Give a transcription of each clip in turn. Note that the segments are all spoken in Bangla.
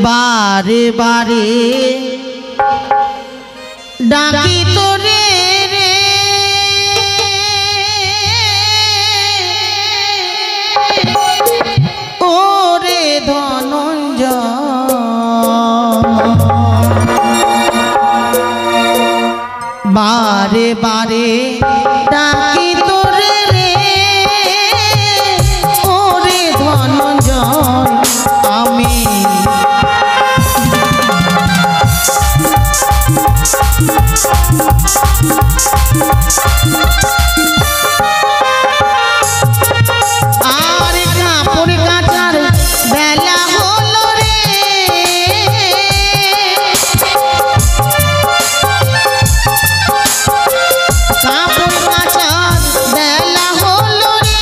বারে বারে ডাকি তোরে রে ওরে ধনঞ্জয় বারে বারে ডাকি তোরে রে ওরে ধনঞ্জয় আমি আর কাপড় কাচার বেলা হলো রে কাপড় কাচার বেলা হলো রে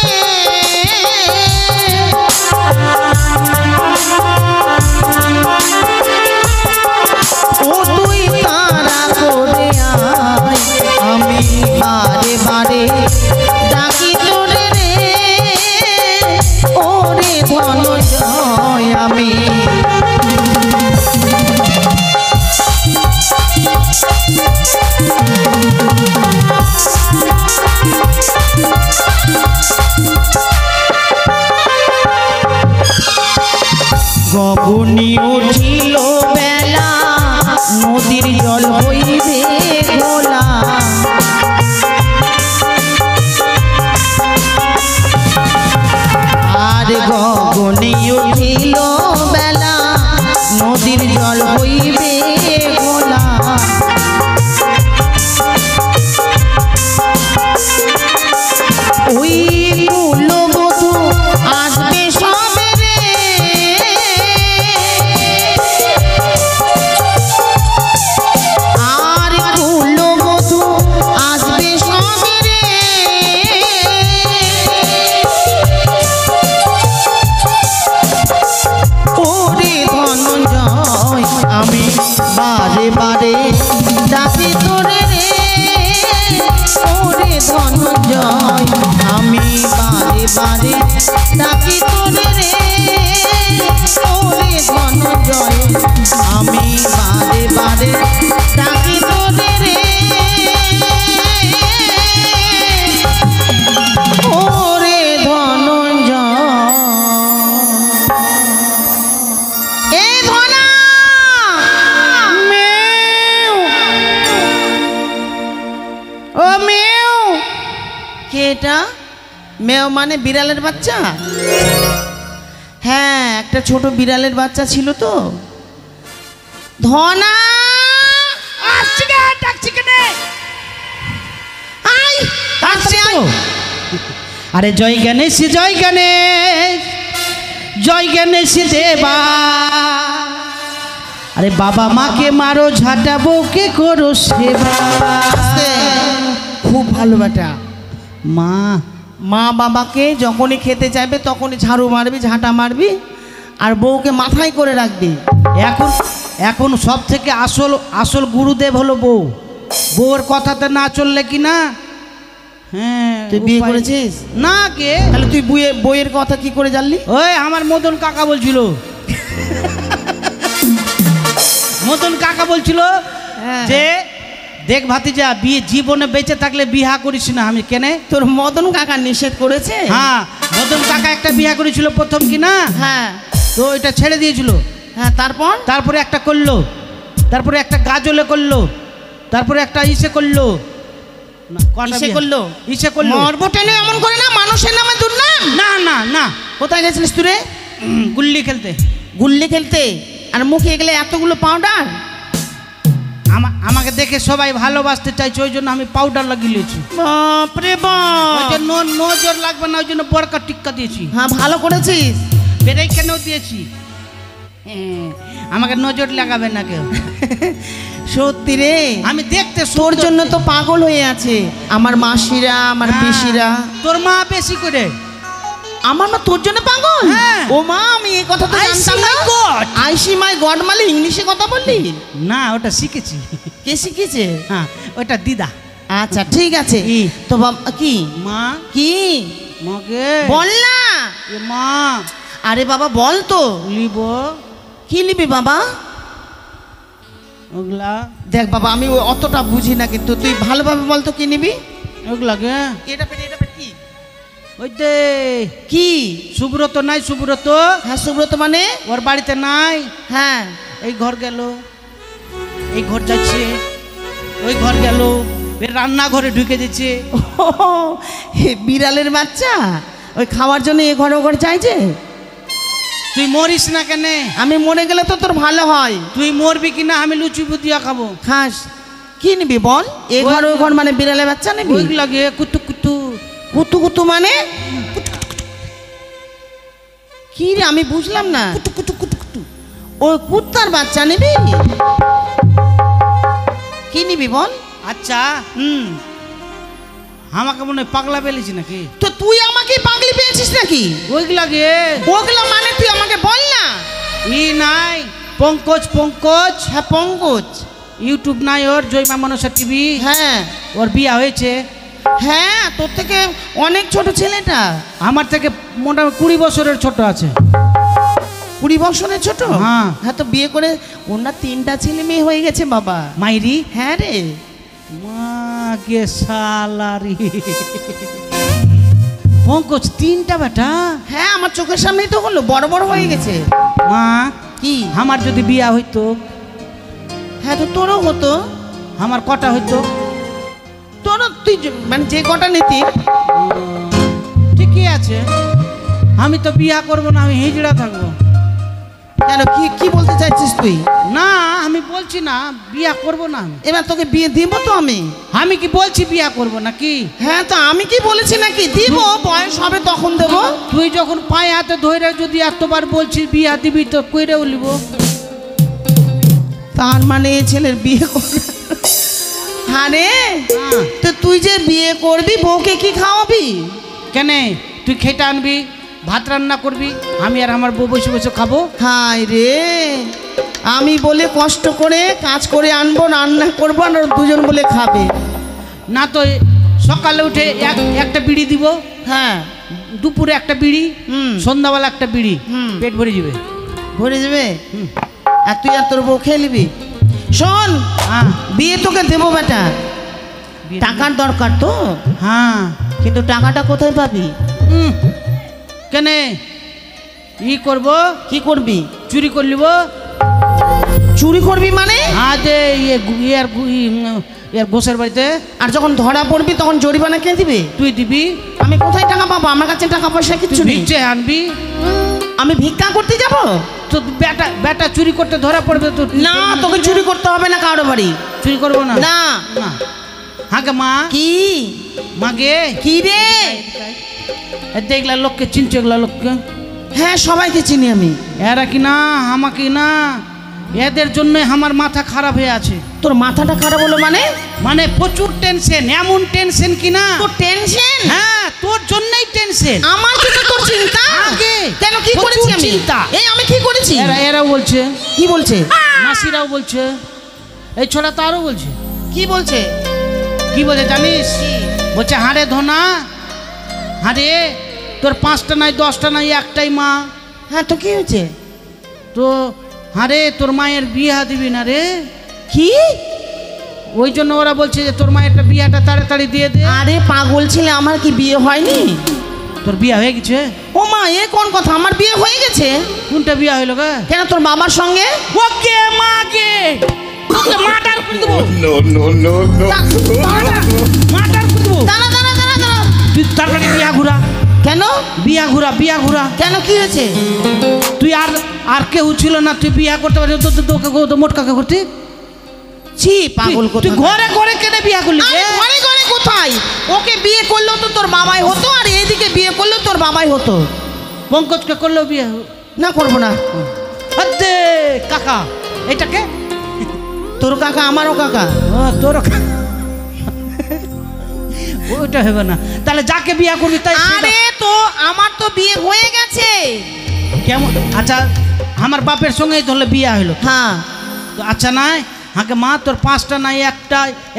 ও তুই তারা করে আয় আমি বারে বারে ডাকি তোরে রে ওরে ধনঞ্জয় আমি গগনি উঠিল বেলা নদীর জল হইবে ঘোলা আর গগনি উঠিল বেলা নদীর জল হইবে ঘোলা ওই কুলবধূ আসবে সবে রে আর কুলবধূ আসবে সবে রে ওরে ধনঞ্জয় আমি বারে বারে ডাকি তোরে রে ওরে ধনঞ্জয় আমি বারে বারে ডাকি তোরে রে ওরে ধনঞ্জয় আমি বারে বারে ডাকি তোরে রে ওরে ধনঞ্জয় এ ধনা মেউ ও মেউ কে এটা মেও মানে বিড়ালের বাচ্চা হ্যাঁ একটা ছোট বিড়ালের বাচ্চা ছিল তো ধনা আসছে কে ডাকছে কেনে আই আসছে আরে জয় গণেশ দেবা আরে বাবা মাকে মারো ঝাঁটা বউকে করো সেবা খুব ভালো বেটা মা মা বাবাকে যখনই খেতে চাইবে তখনই ঝাড়ু মারবি ঝাঁটা মারবি আর বউকে মাথায় করে রাখবি এখন এখন সব থেকে আসল গুরুদেব হলো বউ বউর কথাতে না চললে কি না হ্যাঁ তুই বিয়ে করেছিস না কে তাহলে তুই বইয়ের কথা কি করে জানলি ওই আমার মদন কাকা বলছিল হ্যাঁ। যে দেখ ভাতিজা বিয়ে জীবনে বেঁচে থাকলে বিহা করিস না আমি কেনে তোর মদন কাকা নিষেধ করেছে হ্যাঁ মদন কাকা একটা বিহা করেছিল প্রথম কি না হ্যাঁ তো এটা ছেড়ে দিয়েছিল হ্যাঁ তারপরে একটা করলো তারপরে একটা গাজলে করলো তারপরে একটা ইসে করলো মরবো টেনে এমন করে না মানুষের নামে দুর্নাম না না না কোথায় গেছিলিস তুই রে গুল্লি খেলতে আর মুখে গেলে এতগুলো পাউডার আমাকে দেখে সবাই ভালোবাসতে চাইছে ওই জন্য আমি পাউডার লাগিয়েছি বাপরে বাপ নজর লাগবে না ওই জন্য বড়কা টিক্কা দিয়েছি হ্যাঁ ভালো করেছিস বেড়াই কেন দিয়েছি আমাকে নজর লাগাবে না কেউ সত্যি রে আমি দেখতে তোর জন্য তো পাগল হয়ে আছে আমার মাসিরা আমার পিসিরা তোর মা বেশি করে আমার মা তোর জন্য পাগল হ্যাঁ। ও মা আমি এই কথা তো জানতাম না আই সি মাই গড মানে ইংলিশে কথা বললি না ওটা শিখেছি কে শিখেছে হ্যাঁ ওটা দিদা আচ্ছা ঠিক আছে তো কি মা কি মাকে বল না এ মা আরে বাবা বল তো লিব কি নিবি বাবা? ওগুলা দেখ বাবা, আমি অতটা বুঝি না, কিন্তু তুই ভালোভাবে বল তো কি নিবি? ওগুলাকে এটা কি? ওই যে কি? সুব্রত নাই, সুব্রত হ্যাঁ সুব্রত মানে? ওর বাড়িতে নাই। হ্যাঁ। এই ঘর গেল, এই ঘর যাচ্ছে, ওই ঘর গেল, রান্নাঘরে ঢুকে দিচ্ছে। ও, হে বিড়ালের বাচ্চা ওই খাওয়ার জন্য এ ঘরে ও ঘরে চাইছে। তুই মরিস না কেন? আমি মরে গেলে তো তোর ভালো হয়। তুই মরবি কিনা আমি লুচি বুদিয়া খাবো। খাস কি নিবি বল? এ ঘর ওই ঘর মানে বিড়ালের বাচ্চা নিবি? ওই লাগে কুতু কুতু। কুতু কুতু মানে কি রে? আমি বুঝলাম না। কুতু কুতু কুতু কুতু। ওই কুত্তার বাচ্চা নিবি? কি নিবি বল? আচ্ছা, আমাকে মনে হয় পাগলা পেলেছি নাকি? তো তুই আমাকে পাগলি পেয়েছিস নাকি? ওইগুলাকে ওগুলা মানে তুই আমাকে বল না। ই নাই পঙ্কজ, পঙ্কজ। হ্যাঁ পঙ্কজ। ইউটিউব নাই ওর, জয়মা মনসা টিভি। হ্যাঁ ওর বিয়া হয়েছে। হ্যাঁ, তোর থেকে অনেক ছোট ছেলেটা। আমার থেকে মোটামুটি 20 বছরের ছোট আছে। 20 বছরের ছোট? হ্যাঁ। হ্যাঁ, তো বিয়ে করে ওনার 3টা ছেলে মেয়ে হয়ে গেছে বাবা। মাইরি? হ্যাঁ রে। মাকে সালারি। পঙ্কজ 3টা বেটা? হ্যাঁ, আমার চোখের সামনেই তো হলো, বড় বড় হয়ে গেছে। মা কি? আমার যদি বিয়া হইতো? হ্যাঁ, তো তোরও হতো। আমার কটা হইতো? তোরও তুই মানে যে কটা নিতি। ঠিকই আছে, আমি তো বিয়া করব না, আমি হিজড়া থাকবো। কেন, কি কি বলতে চাইছিস তুই? না, আমি বলছি না বিয়া করব না আমি। এবার তোকে বিয়ে দিব তো আমি। আমি কি বলছি বিয়া করব নাকি? হ্যাঁ, তো আমি কি বলেছি নাকি দিব? বয়স হবে তখন দেবো। তুই যখন পায়ে হাতে ধরে যদি এতবার বলছিস বিয়া দিবি তো কইরেও লিব। তার মানে এই ছেলের বিয়ে করে? হ্যাঁ রে। তো তুই যে বিয়ে করবি, বউকে কি খাওয়াবি? কেন, তুই খেতে আনবি, ভাত রান্না করবি, আমি আর আমার বউ বসে বসে খাবো। হায় রে, আমি বলে কষ্ট করে কাজ করে আনবো, রান্না করবো, আর দুজন বলে খাবে। না তো সকালে উঠে একটা বিড়ি দিব, হ্যাঁ, দুপুরে একটা বিড়ি, সন্ধ্যাবেলা একটা বিড়ি, হুম। পেট ভরে যাবে। ভরে যাবে? আর তুই আর তোর বউ খেয়ে নিবি। শোন, হ্যাঁ বিয়ে তোকে দেবো বেটা, বিয়ে টাকার দরকার তো। হ্যাঁ, কিন্তু টাকাটা কোথায় পাবি? কেন ই করব? কি করবি? চুরি করে নিব। চুরি করবি মানে? হ্যাঁ, যে ইয়ার গোসের বাড়িতে। আর যখন ধরা পড়বি তখন জরিমানা কে দিবে? তুই দিবি। আমি কোথায় টাকা পাবো? আমার কাছে টাকা পয়সা কিচ্ছু তুই নেই। ভিক্ষে আনবি। আমি ভিক্ষা করতে যাব? তো বেটা বেটা চুরি করতে ধরা পড়বে তো। না, তোকে চুরি করতে হবে না কারো বাড়ি। চুরি করবো না। না। না। হ্যাঁ গে মা। কি? মাগে কি রে? দেখলা লোককে চিনছে, এগুলা লোককে? হ্যাঁ, সবাইকে চিনি আমি। এরা কি না আমাকে না, এদের জন্য আমার মাথা খারাপ হয়ে আছে। তোর মাথাটা খারাপ হলো মানে? মানে প্রচুর টেনশন, এমন টেনশন কি না। তোর টেনশন? হ্যাঁ, তোর জন্যই টেনশন। আমার জন্য তোর চিন্তা? আগে কেন, কি করেছি আমি? চিন্তা। এই আমি কি করেছি? এরাও বলছে। কি বলছে? মাসিরাও বলছে, এই ছোড়া তো আরও বলছে। কি বলছে? কি বলছে জানিস? বলছে হারে ধনা, হারে তোর 5টা নাই 10টা নাই, একটাই মা। হ্যাঁ, তো কি হয়েছে? তো হারে তোর মায়ের বিয়ে দিবি না রে। কি? ওই জন্য ওরা বলছে যে তোর মায়ের বিয়েটা তাড়াতাড়ি দিয়ে দে। আরে পাগল ছেলে, আমার কি বিয়ে হয়নি? তোর বিয়ে হয়ে গেছে? ও মা, এ কোন কথা? আমার বিয়ে হয়ে গেছে। কোনটা বিয়ে হইলো গা? কেন, তোর বাবার সঙ্গে? ওকে মাকে ওকে মার্ডার করে দেবো। No, no, no, no. Murder করে দেবো। দাঁড়া দাঁড়া দাঁড়া দাঁড়া। তুই তাড়াতাড়ি বিয়া ঘুরা। কেন? বিয়া ঘুরা, বিয়া ঘুরা। কেন, কি হয়েছে? তুই আর কেউ ছিল না, তুই বিয়া করতে পারবি তোকে মোটকাকে করতে? ছি, পাগল তুই কোথাকার। ঘরে ঘরে কেটে বিয়া করলি? আরে ঘরে ঘরে কোথায়? ওকে বিয়ে করলেও তো তোর বাবাই হতো, আর এইদিকে বিয়ে করলেও তোর বাবাই হতো। পঙ্কজকে করলেও বিয়ে? না, করবো না। আদে কাকা, এটাকে তোর কাকা আমারও কাকা। ও তোর ওইটা হবে না। তাহলে যাকে বিয়া করবি তাই। আরে তো আমার তো বিয়ে হয়ে গেছে। কেমন? আচ্ছা, আমার বাপের সঙ্গে ধরলে বিয়া হইলো। হ্যাঁ। তো আচ্ছা নাই, হাঁকে মা তোর 5টা নাই,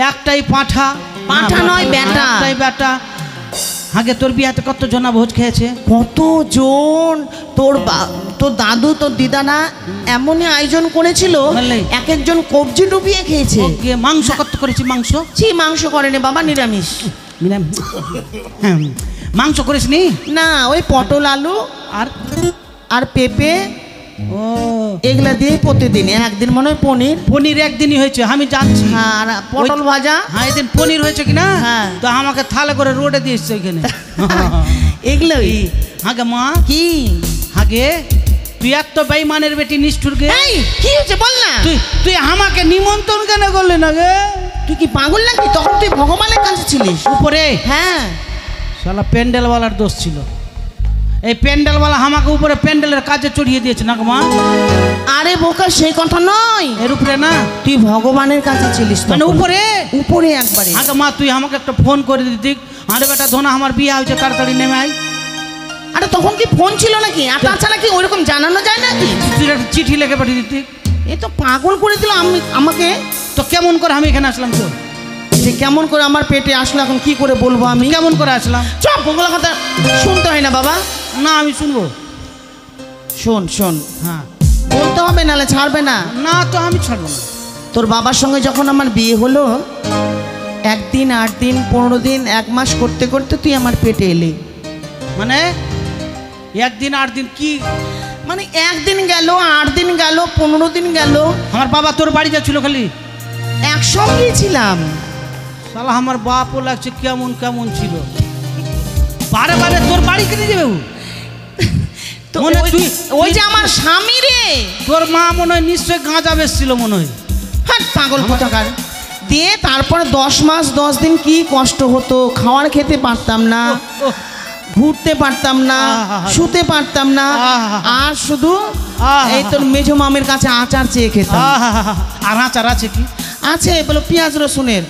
একটাই পাঁঠা। পাঁঠা নয়, বেটা। একটাই বেটা। আগে তোর বিয়াতে কত জনা ভোজ খেয়েছে? কতজন তোর দাদু তোর দিদারা এমনই আয়োজন করেছিল, বললে? এক একজন কবজি ডুবিয়ে খেয়েছে। ওকে মাংস কত করেছি? মাংস ছি, মাংস করেনি বাবা, নিরামিষ। হ্যাঁ, মাংস করিস নি? না, ওই পটল আলু আর আর পেঁপে ও এগুলা দিয়ে প্রতিদিন, একদিন মনে হয় পনির। পনির একদিনই হয়েছে আমি জানছি। হ্যাঁ, আর পটল ভাজা। হ্যাঁ, এদিন পনির হয়েছে কিনা? হ্যাঁ। তো আমাকে থালে করে রোডে দিয়ে এসছে ওইখানে। এগুলোই আগে মা কি আগে তুই এত বেঈমানের বেটি নিষ্ঠুরকে, এই কি হয়েছে বল না। তুই আমাকে নিমন্ত্রণ কেন করলি না গে? তুই কি পাগল নাকি? তখন তুই ভগবানের কাছে ছিলিস। উপরে হ্যাঁ, শালা প্যান্ডেলওয়ালার দোষ ছিল। এই প্যান্ডেলওয়ালা আমাকে উপরে প্যান্ডেলের কাজে চড়িয়ে দিয়েছে না গো মা। আরে বোকা, সেই কথা নয়। এর উপরে না, তুই ভগবানের কাছে ছিলিস মানে তখন। উপরে উপরে একবারে। আগে মা তুই আমাকে একটা ফোন করে দিতি, আরে বেটা ধোনা আমার বিয়ে হয়েছে, তাড়াতাড়ি নেমে আয়। আরে তখন কি ফোন ছিল নাকি? আর তাছাড়া কি ওইরকম জানানো যায় নাকি? তুই একটা চিঠি লিখে পাঠিয়ে দিতি। এ তো পাগল করে দিল আমাকে। তো কেমন করে আমি এখানে আসলাম? তো যে কেমন করে আমার পেটে আসলো, এখন কি করে বলবো আমি? কেমন করে আসলাম? চপ, ওগুলো কথা শুনতে হয় না বাবা। না আমি শুনবো। শোন শোন, হ্যাঁ, বলতে হবে, নাহলে ছাড়বে না। না তো আমি ছাড়বো না। তোর বাবার সঙ্গে যখন আমার বিয়ে হলো, 1 দিন 8 দিন 15 দিন 1 মাস করতে করতে তুই আমার পেটে এলি। মানে 1 দিন 8 দিন কি? মানে 1 দিন গেল, 8 দিন গেল, 15 দিন গেল, আমার বাবা তোর বাড়ি যাচ্ছিল খালি, একসঙ্গেই ছিলাম। শালা আমার বাপও লাগছে কেমন কেমন ছিল। বারে বারে তোর বাড়ি কিনে যাবে ও? তো মনে ওই যে আমার স্বামী রে। তোর মা মনে হয় নিশ্চয়ই গাঁজা বেচছিল মনে হয়। হ্যাঁ, পাগল কোথাকার। দিয়ে তারপরে 10 মাস 10 দিন কি কষ্ট হতো, খাওয়ার খেতে পারতাম না, ও ঘুরতে পারতাম না, আহা। শুতে পারতাম না, আহা। আর শুধু আহা। এই তোর মেজো মামের কাছে আচার চেয়ে খেতাম। আর আচার আছে কি? আছে বলো, পেঁয়াজ রসুনের।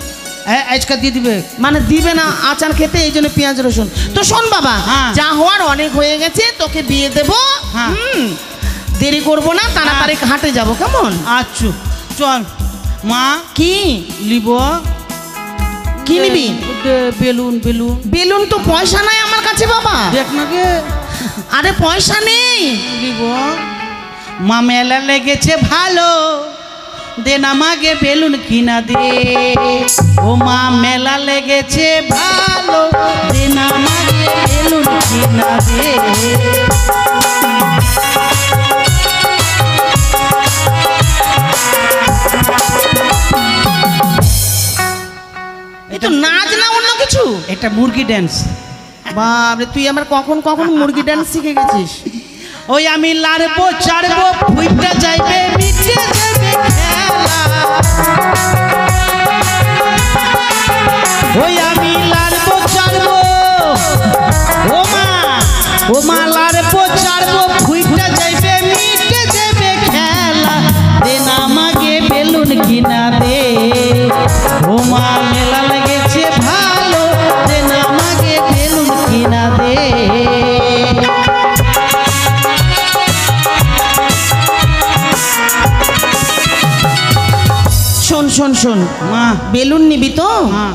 আজকে দিয়ে দিবে? মানে দিবে না আচার খেতে, এই জন্য পেঁয়াজ রসুন। তো শোন বাবা, হ্যাঁ। যা হওয়ার অনেক হয়ে গেছে, তোকে বিয়ে দেব। হ্যাঁ। দেরি করবো না, তাড়াতাড়ি হাটে যাব, কেমন? আচ্ছা চল মা। কি লিব? কি নিবি? Balloon balloon. বেলুন তো পয়সা নাই আমার কাছে বাবা। দেখ না গে। আরে পয়সা নেই। লিব? মা মেলা লেগেছে ভালো, দে না মাগে বেলুন কিনা দে। ও মা মেলা লেগেছে ভালো, দে না মাগে বেলুন কিনা দে। এই তো নাচ না অন্য কিছু? এটা মুরগি ড্যান্স। বাবরে, তুই আমার কখন কখন মুরগি ডান্স শিখে গেছিস? ওই আমি লাড়বো চাড়বো, ফুইটা যাইবে মিটে যাবে খেলা। ওই আমি লাড়বো চাড়বো, ও মা লাড়বো চাড়বো, ফুইটা যাইবে মিটে যাবে খেলা। দে না মাগে বেলুন কিনা দে। ও মা মেলা লেগেছে ভালো, দে না মাগে বেলুন কিনা দে। শোন শোন শোন, মা বেলুন নিবি তো? হ্যাঁ।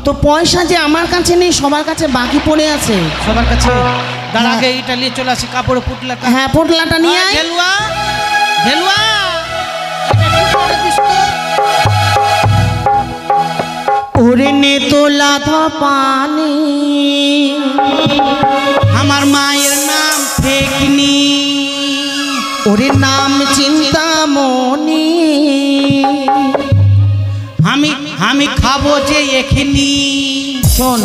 তো পয়সা যে আমার কাছে নেই, সবার কাছে বাকি পড়ে আছে। সবার কাছে দাঁড়া, হ্যাঁ। আগে এটা নিয়ে চলে আসি, কাপড়ে পুটলা। হ্যাঁ, পোটলাটা নিয়ে আয়। ঢেলুয়া ঢেলুয়া, ওরে নে তোলা পানি, আমার মায়ের নাম ফেকনি। ওরে নাম চিন্তামণি। আমি খাবো যে এখনি। শোন,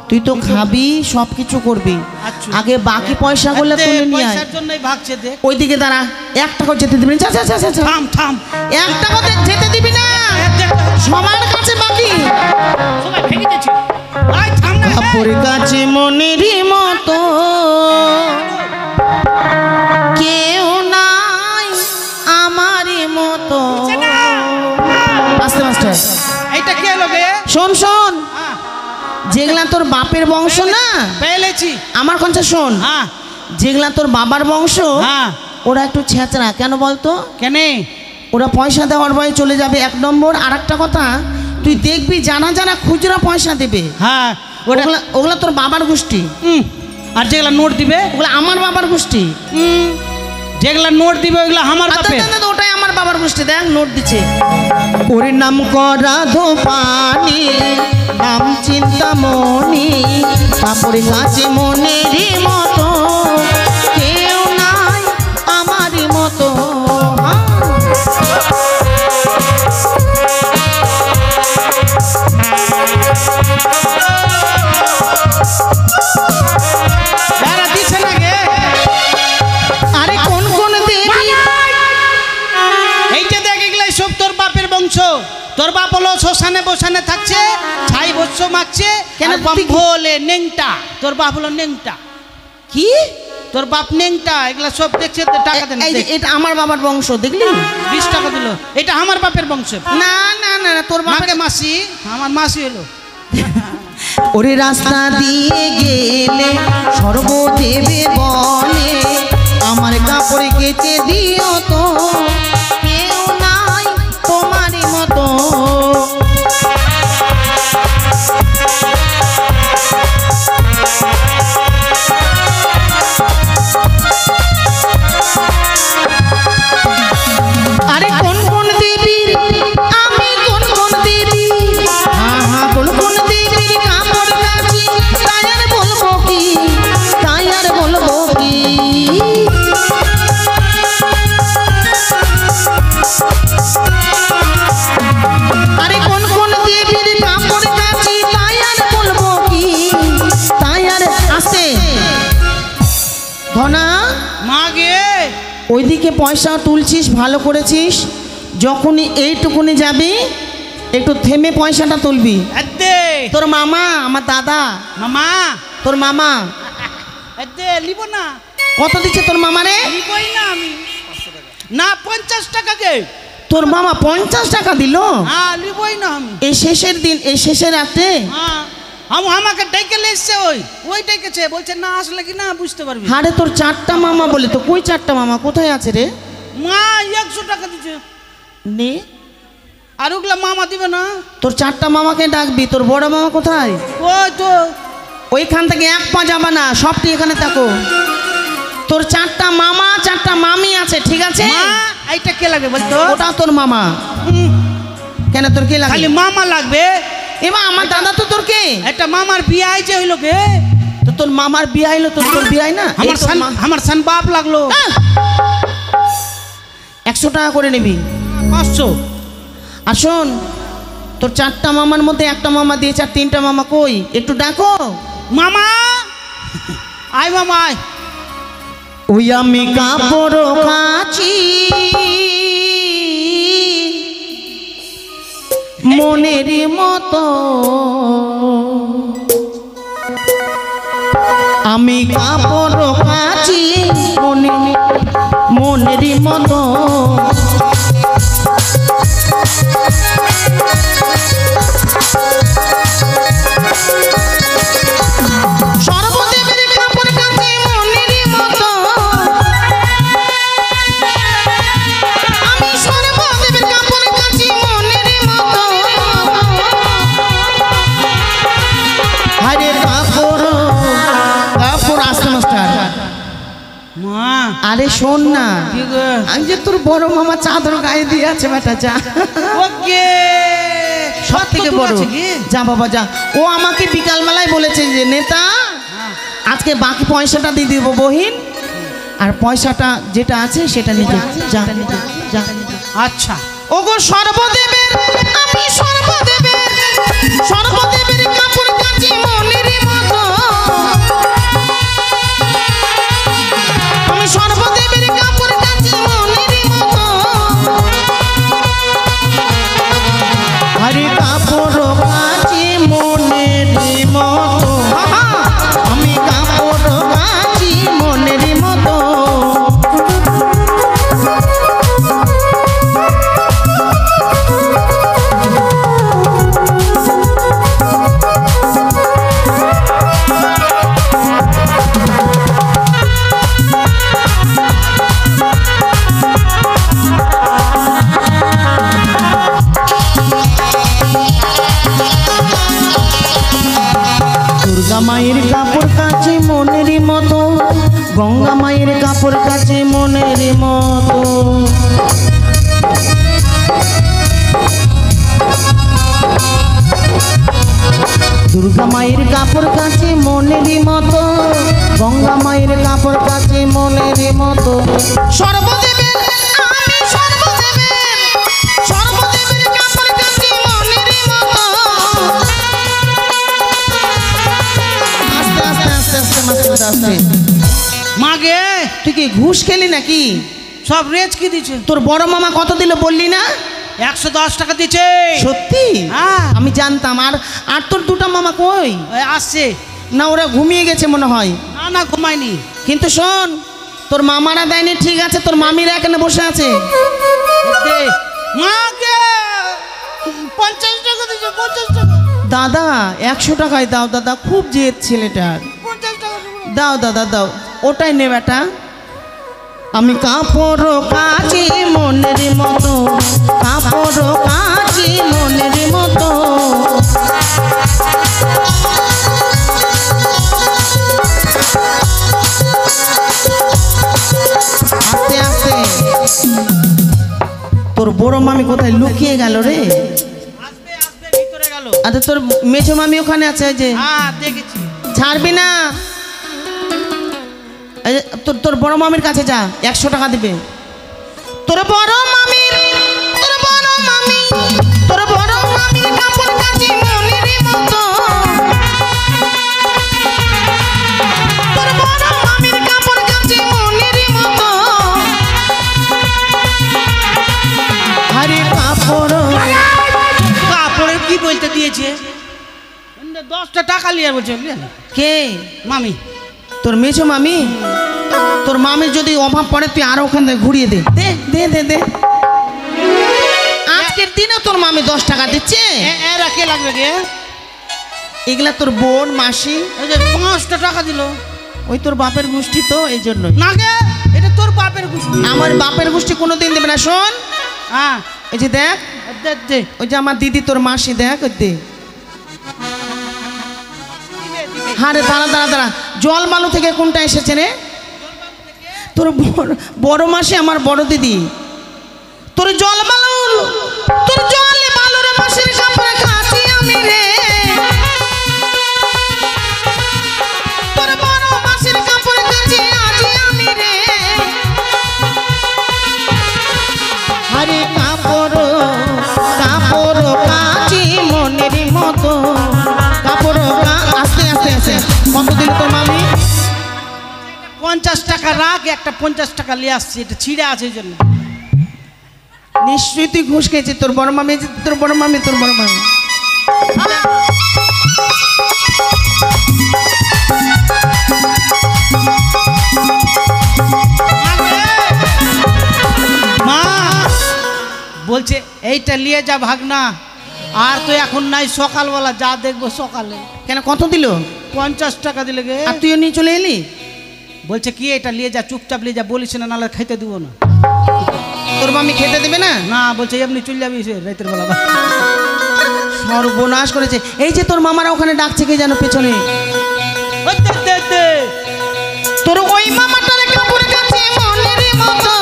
তুই তো খাবি, সব কিছু করবি, আচ্ছা। আগে বাকি পয়সাগুলো তুলে নিয়ে আয়। পয়সার জন্যই ভাগছে দেখ। ওইদিকে দাঁড়া, 1 টাকা যেতে দিবি না। যা যা যা যা, যা। থাম থাম, 1 টাকা যেতে দিবি না, সবার কাছে বাকি। সবাই ভেঙে দিচ্ছে। আয় থাম না। বাপুর কাছে মনেরই মতো কেউ নাই আমারই মতো। আস্তে আস্তে। এইটা কে লোকে? শোন শোন, যেগুলা তোর বাপের বংশ না, পেলেছি। আমার কথা শোন, হ্যাঁ যেগুলা তোর বাবার বংশ, হ্যাঁ। ওরা একটু ছেঁচড়া। কেন বলতো? কেনে? ওরা পয়সা দেওয়ার ভয়ে চলে যাবে, 1 নম্বর। আর একটা কথা, তুই দেখবি জানা জানা খুচরা পয়সা দেবে। হ্যাঁ, ওগুলা ওগুলা তোর বাবার গোষ্ঠী। আর যেগুলা নোট দিবে ওগুলা আমার বাবার গোষ্ঠী। যেগুলা নোট দিবে ওগুলা আমার বাপের। ওটাই আমার বাবার গোষ্ঠী। দেখ নোট দিচ্ছে। ওর নাম করা ধোপানি, নাম চিন্তামণি, কাপড় কাছে মনেরই মতো, কেউ নাই আমারই মতো। আরে কোন কোন দেবী? এইটা দেখ, এগুলাই সব তোর বাপের বংশ। তোর বাপ হলো শ্মশানে বসানে থাকছে, ছাই বৎস মাখছে। কেন বলে নেংটা, তোর বাপ হলো নেংটা। কি তোর বাপ নেংটা? এগুলা সব দেখছে, টাকা দেন। এটা আমার বাবার বংশ, দেখলি? 20 টাকা দিল। এটা আমার বাপের বংশ। না না না, তোর বাপের মাসি, আমার মাসি হলো। ওরে রাস্তা দিয়ে গেলে সর্বদেবে বলে, আমার কাপড় কেচে দিও তো, কেউ নাই তোমারই মতো। আরে কোন কোন দেবী, আমি কোন কোন দেবী, হ্যাঁ হ্যাঁ কোন কোন দেবীর কাপড় কাচি, তাই আর বলবো কি, তাই আর বলবো কি। আরে কোন কোন দেবীর কাপড় কাচি, তাই আর বলবো কি, তাই আর আসে। ধনা মাগে ওইদিকে পয়সা তুলছিস, ভালো করেছিস। যখনই এইটুকুনি যাবি একটু থেমে পয়সাটা তুলবি। তোর মামা, আমার দাদা মামা, তোর মামা লিব না। কত দিচ্ছে তোর মামা রে? লিবই না আমি। না 50 টাকা কে? তোর মামা 50 টাকা দিল? হ্যাঁ, লিবই না আমি। এই শেষের দিন, এই শেষের রাতে? হ্যাঁ, আমাকে ডেকে এসছে। ওই ডেকেছে, বলছে না আসলে কি না বুঝতে পারবি। হারে তোর 4টা মামা বলে তো, কই 4টা মামা কোথায় আছে রে? মা 100 টাকা দিচ্ছে। নে, আর ওগুলা মামা দিবে না। তোর 4টা মামাকে ডাকবি। তোর বড় মামা কোথায়? ওই তো ওইখান থেকে এক পা যাবা না, সবটি এখানে থাকো। তোর 4টা মামা 4টা মামি আছে, ঠিক আছে? এইটা কে লাগবে বলতো? ওটা তোর মামা। কেন তোর কে লাগে? খালি মামা লাগবে? এমা আমার দাদা তো তোর কে? একটা মামার বিয়ে আইছে হইলো কে? তো তোর মামার বিয়ে হইলো, তোর বিয়ে হয় না? আমার সান বাপ লাগলো। 100 টাকা করে নিবি। 500। আর শোন, তোর 4টা মামার মধ্যে একটা মামা দিয়েছে, আর 3টা মামা কই? একটু ডাকো। মামা আয়, মামা আয়। ওই আমি কাপড় কাচি, মনের মতো, আমি কাপড় কাচি মনের মতো। সর্বদেবের কাপড় কাচি মনের মতো, আমি সর্বদেবের কাপড় কাচি মনের মতো। আরে কাপড় কাপড় আসতে মাস্টার। মা আরে শোন না, আমি যে তোর বড় মামা চাদর গায়ে দিয়ে আছে বেটা, যা। ওকে, সব থেকে বড়, যা বাবা যা। ও আমাকে বিকালবেলায় বলেছে যে নেতা আজকে বাকি পয়সাটা দিয়ে দিব বহিন, আর পয়সাটা যেটা আছে সেটা নিয়ে যা যা। আচ্ছা। ওগো সর্বদেবের, আমি সর্বদেবের, সর্বদেবের কাপড় কাচি মনের মতো, আমি সর্বদেবের কাপড় কাচি মনের মতো। আরে কাপড় কাচি মনের মতো, আমি কাপড় কাচি মনের মতো। ঘুষ খেলি নাকি? সব রেজ কি দিচ্ছে? তোর বড় মামা কত দিল বললি না? 110 টাকা দিচ্ছে। সত্যি? হ্যাঁ। আমি জানতাম। আর আর তোর দুটা মামা কই? আসছে না, ওরা ঘুমিয়ে গেছে মনে হয়। না না ঘুমায়নি। কিন্তু শোন, তোর মামারা দেয়নি ঠিক আছে, তোর মামিরা এখানে বসে আছে। মাকে 50 টাকা দিচ্ছে। 50 টাকা দাদা 100 টাকায় দাও দাদা, খুব জেদ ছেলেটার। 50 টাকা দাও দাদা দাও, ওটাই নে বেটা। আমি কাপড় কাচি মনের মতো, কাপড় কাচি মনের মতো। আস্তে আস্তে। তোর বড় মামি কোথায় লুকিয়ে গেল রে? আস্তে আস্তে ভিতরে গেল। আচ্ছা, তোর মেজো মামি ওখানে আছে যে? হ্যাঁ দেখেছি। ছাড়বি না? এই যে, তোর বড় মামির কাছে যা, 100 টাকা দিবে। তোর বড় মামির কাপড় কাচি মনের মতো, তোর বড় মামির কাপড় কাচি মনের মতো। আরে কাপড়ের কি বলতে দিয়েছে? 10টা টাকা লিয়ে বলছে। কে? মামি। তোর মেজো মামি? তোর মামির যদি অভাব পড়ে তুই আরো ওখান থেকে ঘুরিয়ে দে। দে দে দে দে। আজকের দিনে তোর মামি 10 টাকা দিচ্ছে। এরা কে লাগবে রে? এগুলা তোর বোন মাসি। এই যে 5টা টাকা দিল। ওই তোর বাপের গোষ্ঠী তো, এই জন্যই। না গে, এটা তোর বাপের গোষ্ঠী। আমার বাপের গোষ্ঠী কোনোদিন দেবে না। শোন, হ্যাঁ এই যে দেখ, দে দে। ওই যে আমার দিদি তোর মাসি, দেখ ওই দে। হ্যাঁ রে, দাঁড়া দাঁড়া দাঁড়া, জল বালু থেকে কোনটা এসেছে রে? তোর বড় মাসি আমার বড় দিদি। তোর জল বালুর, তোর জলে বালুর মাসির কাপড়ে কাচি আমি রে। তোর বড় মাসির কাপড়ে কাচি আজি আমি রে। আরে কাপড় কাপড় কাচি মনের মতো, কাপড় আস্তে আস্তে আস্তে। কত দিল তোর মামি? 50 টাকা রাখ, একটা 50 টাকা নিয়ে আসছি, এটা ছিঁড়ে আছে এই জন্য। নিশ্চয়ই তুই ঘুষ খেয়েছি। তোর বড় মামি, তোর বড় মামি, তোর বড় মামি। মা বলছে এইটা নিয়ে যা ভাগনা, আর তো এখন নাই, সকালবেলা যা দেখবো সকালে। কেন, কত দিল? 50 টাকা দিলে গে। আর তুইও নিয়ে চলে এলি? বলছে কি এটা নিয়ে যা, চুপচাপ নিয়ে যা, বলিস না, নাহলে খেতে দিব না। তোর মামি খেতে দেবে না? না বলছে এমনি চলে যাবি রাতের বেলা। সর্বনাশ করেছে। এই যে তোর মামারা ওখানে ডাকছে, কে যেন পেছনে। তোর ওই মামাটার কাপড় কাচি মনের মতো,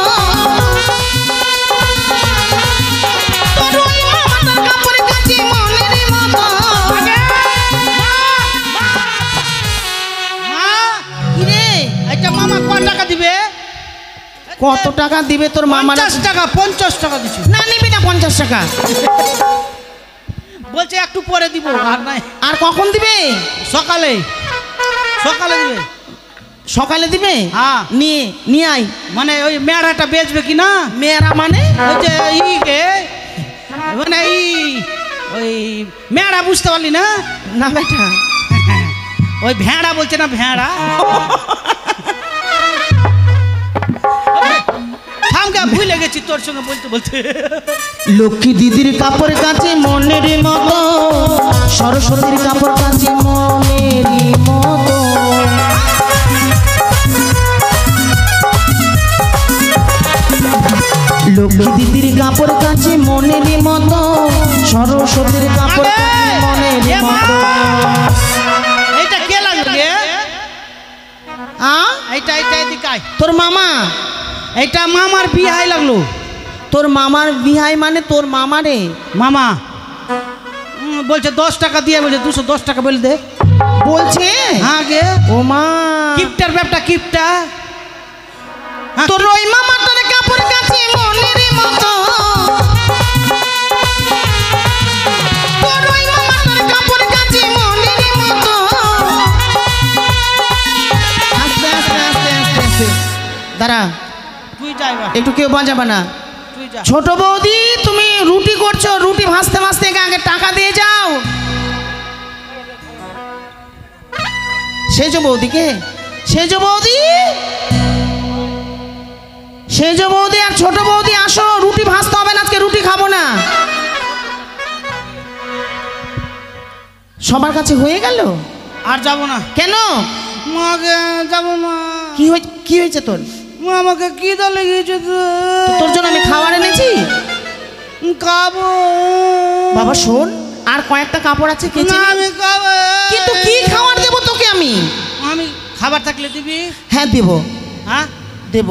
তোর ওই মামাটার কাপড় কাচি মনের মতো। কি রে? এটা মামা কত টাকা দিবে? কত টাকা দিবে তোর মামারা? 50 টাকা। 50 টাকা দিছি। না, নিবি না 50 টাকা। বলছে একটু পরে দিব। আর নাই। আর কখন দিবে? সকালে। সকালে দিবে। সকালে দিবে? হ্যাঁ। নিয়ে আয়। মানে ওই মেড়াটা বেচবে কি না? মেয়েরা মানে? ওই যে মানে ওই মেড়া, বুঝতে পারলি না? না বেটা, ওই ভেড়া বলছে না, ভেড়া। ভুলে গেছি তোর সঙ্গে বলতে বলতে। লক্ষ্মী দিদির কাপড় কাচে মনের মতো, সরস্বতীর কাপড় কাচে মনের মতো। লক্ষ্মী দিদির কাপড় কাচে মনের মতো, সরস্বতীর কাপড় কাচে মনের মতো। এইটা কে লাগবে? এইটা এদিকে আয়। তোর মামা? এইটা মামার বিহাই লাগলো। তোর মামার বিহাই মানে তোর মামা রে? মামা বলছে 10 টাকা দিয়ে, বলছে 210 টাকা বলে দে বলছে। হ্যাঁ গে। ও মা, কিপটার ব্যাপারটা কিপটা। তোর ওই মামাটার কাপড় কাচি মনের মতো, তোর ওই মামাটার কাপড় কাচি মনের মতো। আস্তে আস্তে আস্তে আস্তে আস্তে দাঁড়া। একটু কেউ বাজাবে না। তুই যা। ছোট বৌদি তুমি রুটি করছো, রুটি ভাজতে ভাজতে আগে টাকা দিয়ে যাও। সেজ বৌদিকে, সেজ বৌদি, সেজ বৌদি আর ছোট বৌদি আসো, রুটি ভাজতে হবে না, আজকে রুটি খাবো না। সবার কাছে হয়ে গেল? আর যাব না। কেন? মাকে যাব না। কি হয়েছে তোর? মা আমাকে কি দা লেগেছে তো? তোর জন্য আমি খাবার এনেছি, খাবো। বাবা শোন, আর কয়েকটা কাপড় আছে কেচে না নে। আমি খাবো। কিন্তু কি খাবার দেবো তোকে আমি? আমি খাবার থাকলে দিবি? হ্যাঁ দেব, হ্যাঁ দেব।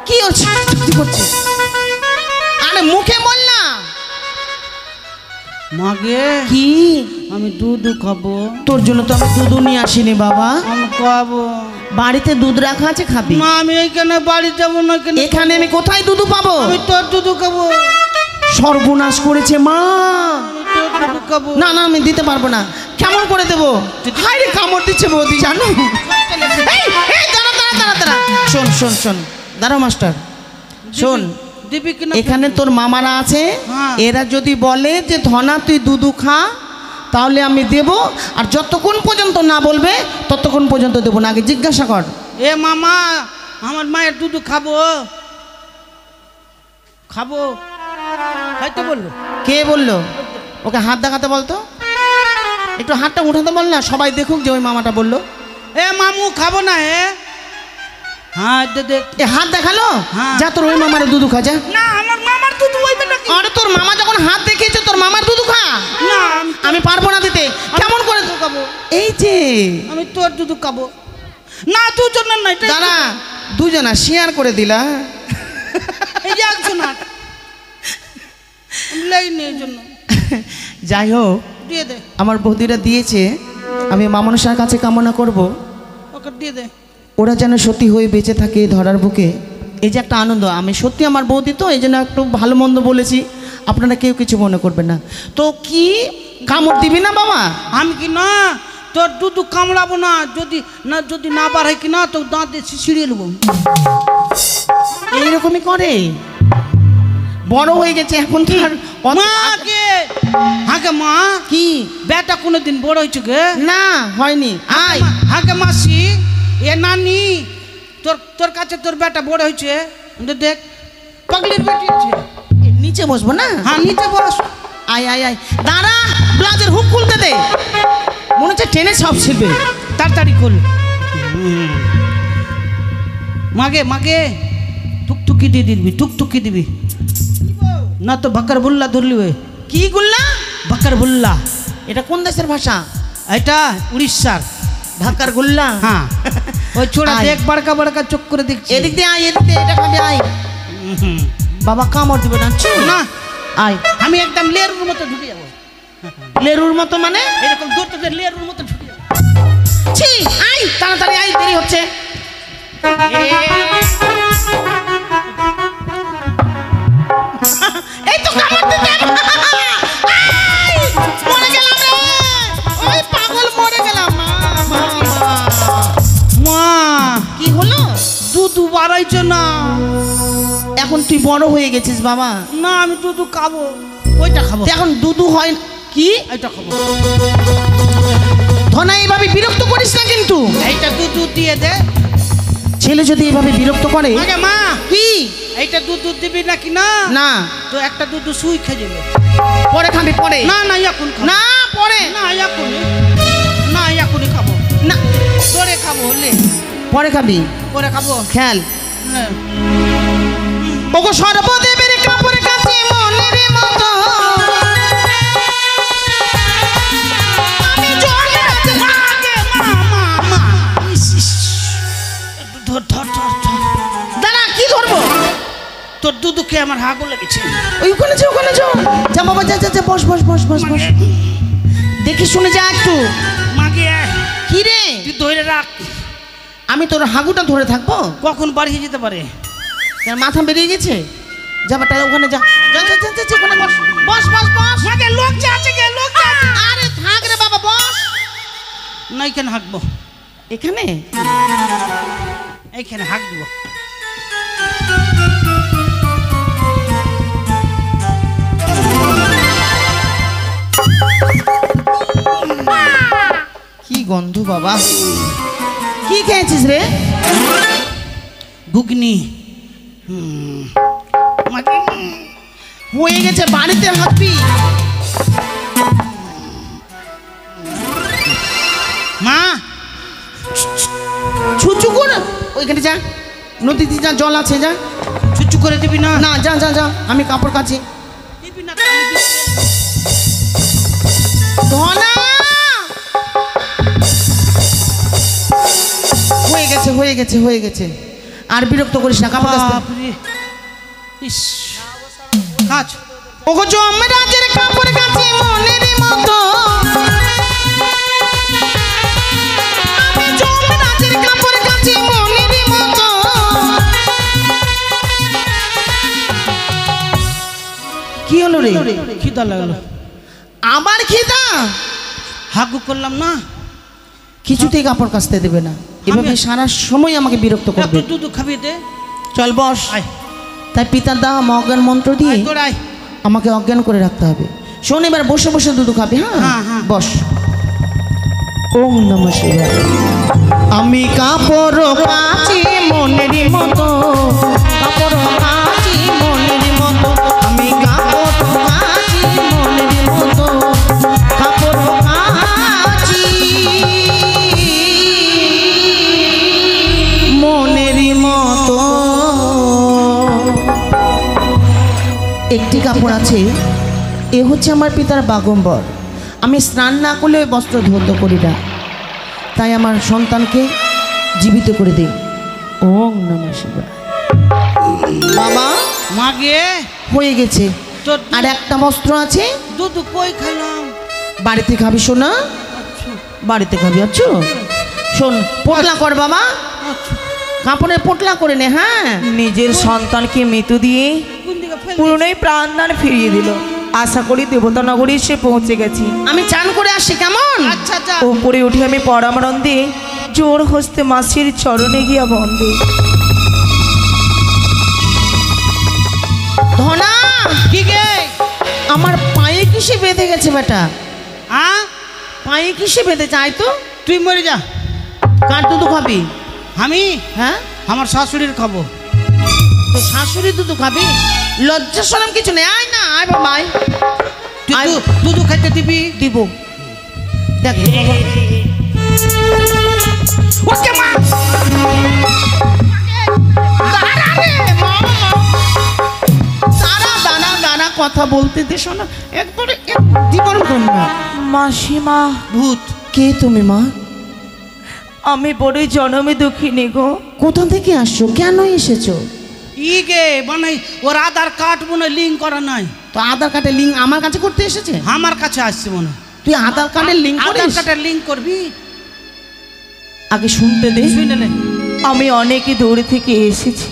কি হচ্ছে? কি করছে? আরে মুখে বল না। মাকে কি? আমি দুধ খাবো। তোর জন্য তো আমি দুধ নিয়ে আসিনি বাবা। আমি খাবো। বাড়িতে দুধ রাখা আছে, খাবি। না আমি এইখানে বাড়ি যাবো না। এখানে আমি কোথায় দুধ পাবো? আমি তোর দুধ খাবো। সর্বনাশ করেছে মা। আমি তোর দুধ খাবো। না না আমি দিতে পারবো না। কেমন করে দেবো? হায় রে, কামড় দিচ্ছে বৌদি জানো। এই, এই, দাঁড়া দাঁড়া দাঁড়া দাঁড়া। শোন শোন শোন, দাঁড়াও মাস্টার, শোন। দিবি কিনা? এখানে তোর মামারা আছে, হ্যাঁ। এরা যদি বলে যে ধনা তুই দুধু খা, তাহলে আমি দেব। আর যতক্ষণ পর্যন্ত না বলবে ততক্ষণ পর্যন্ত দেবো না। আগে জিজ্ঞাসা কর। এ মামা, আমার মায়ের দুধ খাবো। খাবো খাইতে বললো। কে বললো? ওকে হাত দেখাতে বলতো, একটু হাতটা উঠাতে বল না, সবাই দেখুক যে ওই মামাটা বললো। এ মামু খাবো না। হ্যাঁ দেখ। এ হাত দেখালো? হ্যাঁ। যা তোর ওই মামার দুধু খা যা। না আমার মামার দুধ হইবে না। আরে তোর মামা যখন হাত দেখিয়েছে, তোর মামার দুধু খা। না আমি পারবো না দিতে। কেমন করে দুধ খাবো? এই যে আমি তোর দুধ খাবো না। দুজন না, দাঁড়া, দুজনা শেয়ার করে দিলা। এই যে একজন না লাইনে এই জন্য যাই হোক, দিয়ে দে। আমার বৌদিরা দিয়েছে, আমি মা মনসার কাছে কামনা করব ওকে দিয়ে দে। ওরা যেন সত্যি হয়ে বেঁচে থাকে ধরার বুকে। এই যে একটা আনন্দ, আমি সত্যি আমার বৌদি তো, এই জন্য একটু ভালো মন্দ বলেছি, আপনারা কেউ কিছু মনে করবেন না তো। কি কামড় দিবি না বাবা? আমি কি না তোর দুধ কামড়াবো না। যদি না বাড়াই কি না তো দাঁত দিয়ে ছিঁড়িয়ে নেবো। এইরকমই করে, বড় হয়ে গেছে এখন কি আর মাকে হাকে মা কি বেটা কোনোদিন বড় হয়েছে গে? না হয়নি। আয় হাকে মাসি, এ নানি, তোর কাছে তোর বেটা বড় হয়েছে। দেখ পাগলির বেটি আছে। নিচে বসবো না? হ্যাঁ নিচে বস। আয় আয় আয়, দাঁড়া, ব্লাউজের হুক খুলতে দে, মনে হচ্ছে টেনে সব ছিড়বে। তাড়াতাড়ি খোল। মাগে মাগে টুকটুকি দিয়ে দিবি, টুকটুকি দিবি না তো ভাক্কার বুল্লা ধরলি। ওই কি গুল্লা? ভাক্কার বুল্লা। এটা কোন দেশের ভাষা? এটা উড়িষ্যার। ভাক্কার গুল্লা? হ্যাঁ ওই ছোড়া আয়। দেখ, বড়কা বড়কা চোখ করে দেখছি। এদিক দিয়ে আয়, এদিক দিয়ে, এটা খাবি আয়। বাবা কামড় দিবে না চু না আয়। আমি একদম লেরুর মতো ঢুকে যাবো। লেরুর মতো মানে? এরকম দূরতে লেরুর মতো ঢুকে যাবো। ছি, আয় তাড়াতাড়ি আয়, দেরি হচ্ছে। এই তো কামড় দিতে। আয়, মরে গেলাম রে, ওই পাগল মরে গেলাম। মা মা মা। মা কি হলো? দুধ বাড়াইছে না। এখন তুই বড় হয়ে গেছিস বাবা। না আমি দুধ খাবো। ওইটা খাবো। তুই এখন দুধু হয় কি? এইটা খাবো। ধনা এইভাবে বিরক্ত করিস না কিন্তু। এইটা দুধ দিয়ে দে। ছেলে যদি এইভাবে বিরক্ত করে। আগে মা কি? এইটা দুধ দিবি নাকি না? না তো একটা দুধ সুই খেয়ে যাবে। পরে খাবি, পরে। না না এখন খাবো। না পরে। না এখনই, না এখনই খাবো না তোরে খাবো। হলে পরে খাবি। পরে খাবো। খেয়াল। হ্যাঁ। ওগো সর্বদেবের কাপড় কাছে মনের মতো আমি জলে আগে মা মা মা ধর ধর ধর ধর। দাঁড়া, কি ধরবো? তোর দুধ খেয়ে আমার হাগো লেগেছে। ওইখানে যা, ওখানে যা, যা বাবা, যা যা যা, বস বস বস বস বস। দেখি শুনে যা একটু। মাগে কি রে? তুই ধরে রাখ। আমি তোর হাগুটা ধরে থাকবো? কখন বাড়িয়ে যেতে পারে। তোর মাথা বেরিয়ে গেছে। যা বেটা, ওখানে যা, যা যা যা, যা, ওখানে বস বস বস বস। মাগে লোক যা আছে গে, লোক যা আছে। আরে থাক রে বাবা, বস। না এখানে হাঁকবো, এখানে এইখানে হাঁক দিব। কি গন্ধ বাবা, কি খেয়েছিস রে? ঘুগনি। হয়ে গেছে, বাড়িতে হাঁকবি। মা ছুচু করে ওইখানে যা, নদীতে যা, জল আছে, যা। চুচু করে দিবি না? না, যা যা যা, আমি কাপড় কাচি। দিবি না তো আমি দিব। ধনা, হয়ে গেছে হয়ে গেছে হয়ে গেছে, আর বিরক্ত করিস না, কাপড় কাচতে। বাপরে, ইস, কাচ। ওগো যমরাজের কাপড় কাচি মনের মতো, আমি যমরাজের কাপড় কাচি মনের মতো। কি হলো রে? খিদা লাগলো। আবার খিদা? হাগু করলাম না। কিছুতেই কাপড় কাচতে দেবে না, এভাবে সারা সময় আমাকে বিরক্ত করবে। একটু দুধ খাবি দে। চল বস। আয় তাই পিতার দাম অজ্ঞান মন্ত্র দিয়ে আয় তোর আয়। আমাকে অজ্ঞান করে রাখতে হবে। শোন, এবার বসে বসে দুধ খাবি। হ্যাঁ, হ্যাঁ হ্যাঁ। বস। ওম নমঃ শিবায়। আমি কাপড় কাচি মনের মতো, কাপড় কাচি মনের মতো, আমি কাপড় কাচি মনের মতো, কাপড় কাচি মনের মতো। একটি কাপড় আছে, এ হচ্ছে আমার পিতার বাগম্বর। আমি স্নান না করলে ওই বস্ত্র ধৌত করি না, তাই আমার সন্তানকে জীবিত করে দিই। ওম নমঃ শিবায়। বাবা, মাগে হয়ে গেছে। তোর আর একটা বস্ত্র আছে, দুধ কই খেলাম? বাড়িতে খাবি শোনা, বাড়িতে খাবি। আচ্ছা শোন, পোটলা কর বাবা, কাপড়ের পোটলা করে নে। হ্যাঁ, নিজের সন্তানকে মৃত্যু দিয়ে কোন দিকে ফেল? পুরনোই প্রাণদান ফিরিয়ে দিল। আশা করি দেবতা নগরী সে পৌঁছে গেছি। আমি চান করে আসি, কেমন? আচ্ছা আচ্ছা। উপরে উঠে আমি পরামরন্দে জোর হস্তে মাসির চরণে গিয়া বন্দে। ধনা, কি গে? আমার পায়ে কিসে বেঁধে গেছে বেটা? আ পায়ে কিসে বেঁধে যায় তো? তুই মরে যা। কার দুধ খাবি? আমি হ্যাঁ, আমার শাশুড়ির খাবো। তো শাশুড়ি দুধ খাবি? লজ্জা শরম কিছু নেই। আয় না, আয় বাবা, আয়। তুই আয়। দুধ খাইতে দিবি? দিব। দেখ ওকে মা, দাঁড়া রে মা, দাঁড়া দাঁড়া দাঁড়া, কথা বলতে দে শোনা। একবারে জীবন কন্যা। মাসিমা, ভূত। কে তুমি মা? আমি বড়ই জনমে দুঃখিনী গো। কোথা থেকে আসছো, কেন এসেছো? ই গে মানে ওর আধার কার্ড মনে লিঙ্ক করা নাই। তো আধার কার্ডের লিঙ্ক আমার কাছে করতে এসেছে? আমার কাছে আসছে মনে। তুই আধার কার্ডের লিঙ্ক আধার করিস? কার্ডের লিঙ্ক করবি? আগে শুনতে দে। শুনে নে। আমি অনেকে দূরে থেকে এসেছি।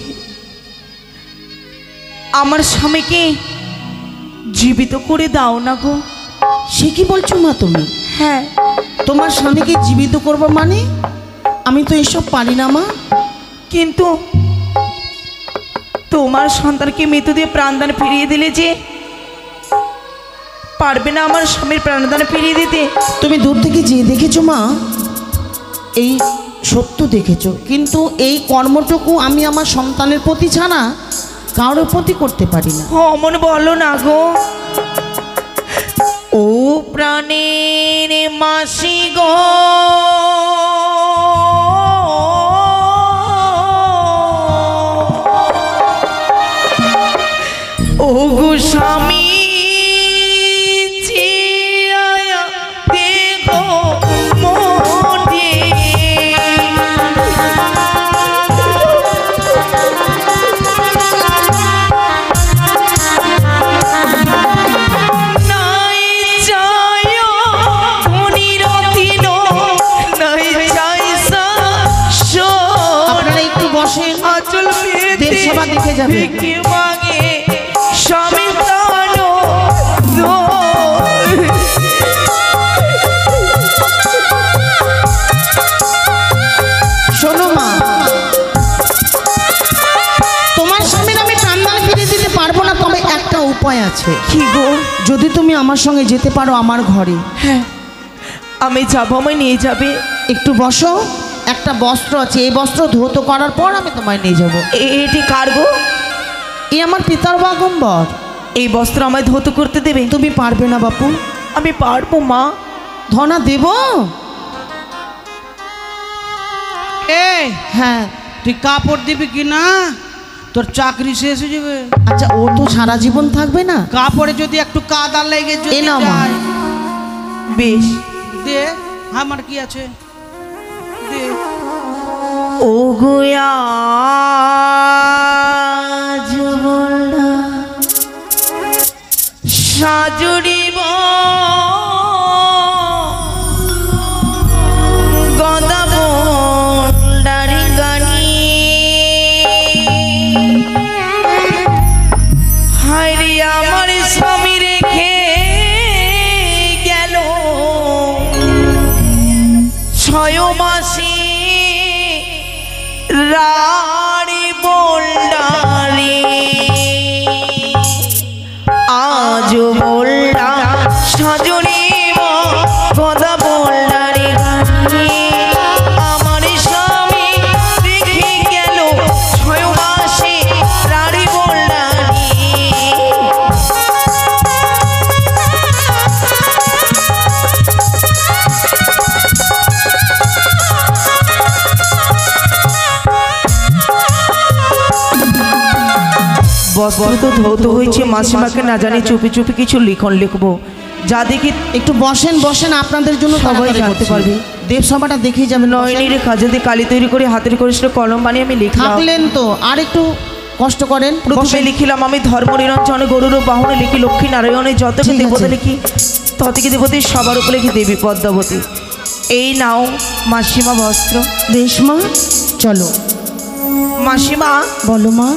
আমার স্বামীকে জীবিত করে দাও না গো। সে কি বলছো মা তুমি? হ্যাঁ, তোমার স্বামীকে জীবিত করবো মানে? আমি তো এসব পারি না মা। কিন্তু তোমার সন্তানকে মৃত্যু দিয়ে প্রাণদান ফিরিয়ে দিলে যে পারবে না আমার স্বামীর প্রাণদান ফিরিয়ে দিতে? তুমি দূর থেকে যে দেখেছো মা, এই সত্য দেখেছো, কিন্তু এই কর্মটুকু আমি আমার সন্তানের প্রতি ছাড়া কারোর প্রতি করতে পারি না। অমন বলো না গো। ও প্রাণের মাসি গো, ও গো স্বামী চেয়ে দেখো মোটে। নাই চায় ধনির দিন, নাই চাই আপনারা একটু বসেন, আচল দেব সভা দেখে যাবে। ভিক্ষে মাগে স্বামী প্রাণ দোয়। উপায় আছে। কি গো? যদি তুমি আমার সঙ্গে যেতে পারো আমার ঘরে। হ্যাঁ আমি যাবো, আমায় নিয়ে যাবে? একটু বসো, একটা বস্ত্র আছে, এই বস্ত্র ধৌত করার পর আমি তোমায় নিয়ে যাব। এটি কার গো? এই আমার পিতার বাগম্বর। এই বস্ত্র আমায় ধৌত করতে দেবে? তুমি পারবে না বাপু? আমি পারবো মা। ধনা দেব? এই হ্যাঁ। তুই কাপড় দিবি কি না? তোর চাকরি শেষ হয়ে যাবে। আচ্ছা, ও তো সারা জীবন থাকবে না। কাপড়ে যদি একটু কাদা লেগে যদি এ নাও মা। যায়, বেশ দে, আমার কি আছে, দে। ও গোয়া জবলা সাজুরিব গদা বন্ডারি গানি হায়রে আমার স্বামী রেখে গেল 6 মাসে রাড়ি বন্ডারি আজ বললা সাজনি গদা বন্ডারি আমার স্বামী রেখে গেল 6 মাসে রাড়ি বন্ডারি বস্ত্র তো ধৌত হয়েছে, মাসিমাকে না জানি চুপি চুপি কিছু লিখন লিখবো, যা দেখি। একটু বসেন বসেন, আপনাদের জন্য সবাই তাড়াতাড়ি জানতে করছি। পারবে। দেবসভাটা দেখেই যাবেন। নয়নের কাজে দিয়ে কালি তৈরি করে হাতের করেছিল কলম বানিয়ে আমি লিখলাম। থাকলেন তো আর একটু কষ্ট করেন। প্রথমে বসেন। লিখিলাম আমি ধর্ম নিরঞ্জন গরুর বাহনে লিখি লক্ষ্মী নারায়ণের যত ঠিক আছে। দেবতা লিখি ততকে দেবতী সবার উপরে লিখি দেবী পদ্মাবতী। এই নাও মাসিমা বস্ত্র। বেশ মা, চলো। মাসিমা বলো মা।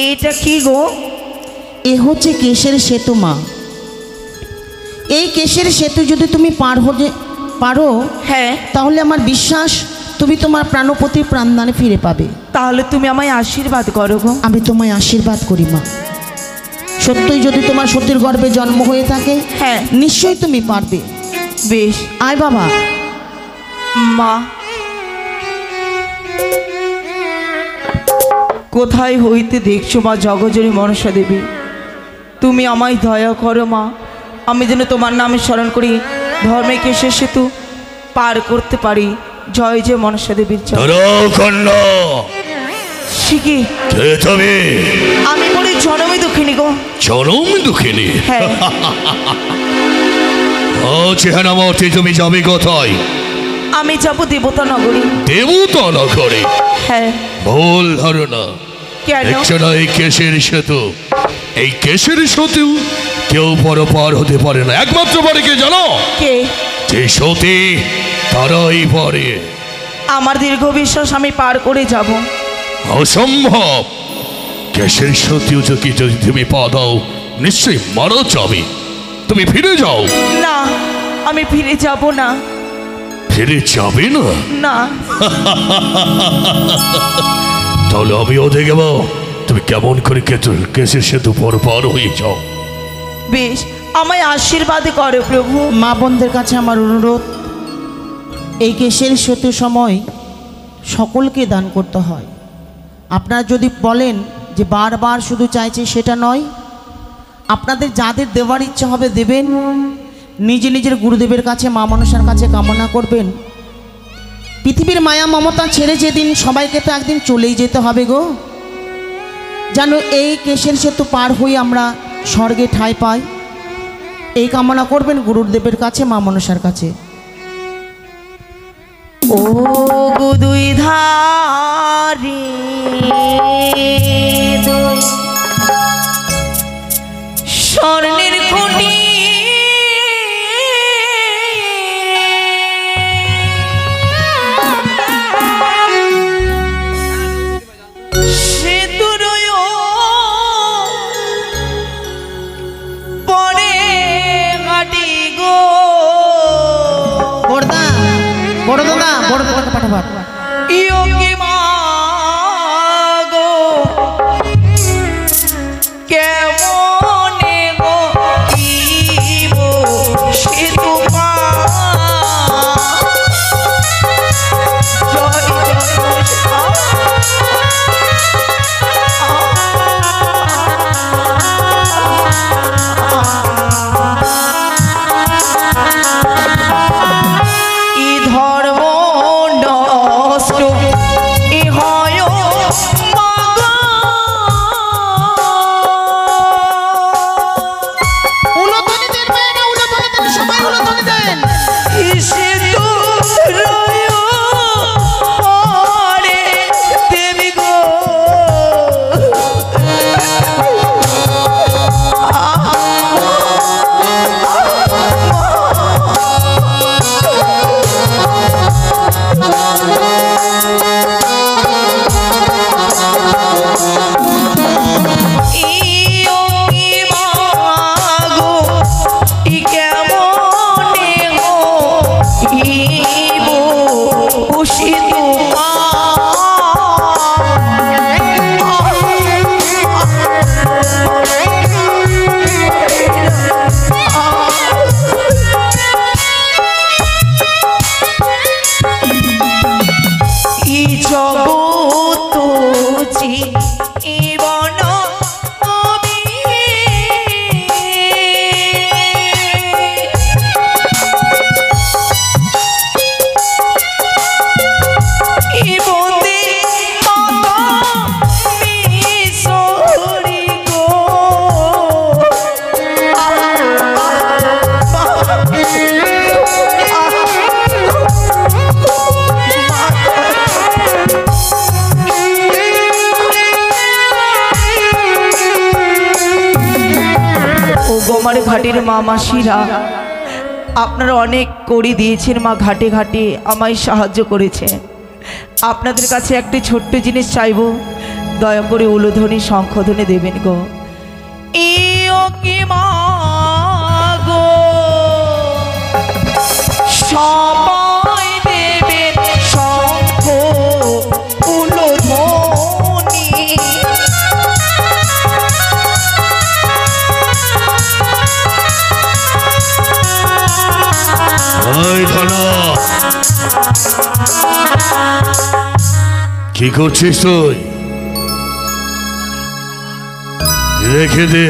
এটা কি গো? এ হচ্ছে কেশের সেতু মা। এই কেশের সেতু যদি তুমি পার হতে পারো, হ্যাঁ, তাহলে আমার বিশ্বাস তুমি তোমার প্রাণপতি প্রাণদানে ফিরে পাবে। তাহলে তুমি আমায় আশীর্বাদ করো গো। আমি তোমায় আশীর্বাদ করি মা। সত্যই যদি তোমার সতীর গর্ভে জন্ম হয়ে থাকে, হ্যাঁ নিশ্চয়ই তুমি পারবে। বেশ। আয় বাবা। মা কোথায় হইতে দেখছো মা জগজনী মনসা দেবী, তুমি আমায় দয়া করো মা, আমি যেন তোমার নামে স্মরণ করি ধর্মে কেশের সেতু পার করতে পারি। জয় জয় মনসা দেবীর জয়। শিখি কে তুমি? আমি বলি জনমে দুঃখিনী গো। চরম দুঃখিনী। হ্যাঁ ও চেহারামূর্তি, তুমি যাবে কোথায়? আমি যাব দেবতা নগরী। দেবতা নগরে? হ্যাঁ। ভুল ধারণা। কেন? দেখছো না এই কেশের সেতু? এই কেশের সেতু কেউ পার হতে পারে না, একমাত্র পারে কে জানো? কে? যে সতী তারাই পারে। আমার দীর্ঘ বিশ্বাস আমি পার করে যাব। অসম্ভব। কেশের সতীও যদি তুমি পা দাও নিশ্চয়ই মারা যাবে। তুমি ফিরে যাও। না, আমি ফিরে যাব না। ফিরে যাবে না? না। তাহলে আমিও দেখব তুমি কেমন করে কেশের সেতু পার হয়ে যাও। বেশ, আমায় আশীর্বাদ করো প্রভু। মা বোনদের কাছে আমার অনুরোধ, এই কেশের সেতু সময় সকলকে দান করতে হয়। আপনারা যদি বলেন যে বারবার শুধু চাইছে, সেটা নয়। আপনাদের যাদের দেওয়ার ইচ্ছা হবে দেবেন। নিজে নিজের গুরুদেবের কাছে, মা মনসার কাছে কামনা করবেন। পৃথিবীর মায়া মমতা ছেড়ে যেদিন সবাইকে তো একদিন চলেই যেতে হবে গো। যেন এই কেশের সেতু পার হয়ে আমরা স্বর্গে ঠাঁই পাই, এই কামনা করবেন গুরুদেবের কাছে, মা মনসার কাছে। ও গুদুই ধারে স্বর্ণের খুঁটি সেতুরয় পরে ঘাটি গো। বড়দা, বড় দাদাকে পাঠাবার। ইয়োগী তো জীবন আমার ঘাটের মা মাসিরা আপনারা অনেক করে দিয়েছেন মা, ঘাটে ঘাটে আমায় সাহায্য করেছে। আপনাদের কাছে একটি ছোট্ট জিনিস চাইবো, দয়া করে উলুধ্বনি শঙ্খধ্বনি দেবেন গো। ও কি মা গো, সবাই দেবেন শঙ্খ উলুধ্বনি। কি করছিস তুই? রেখে দে।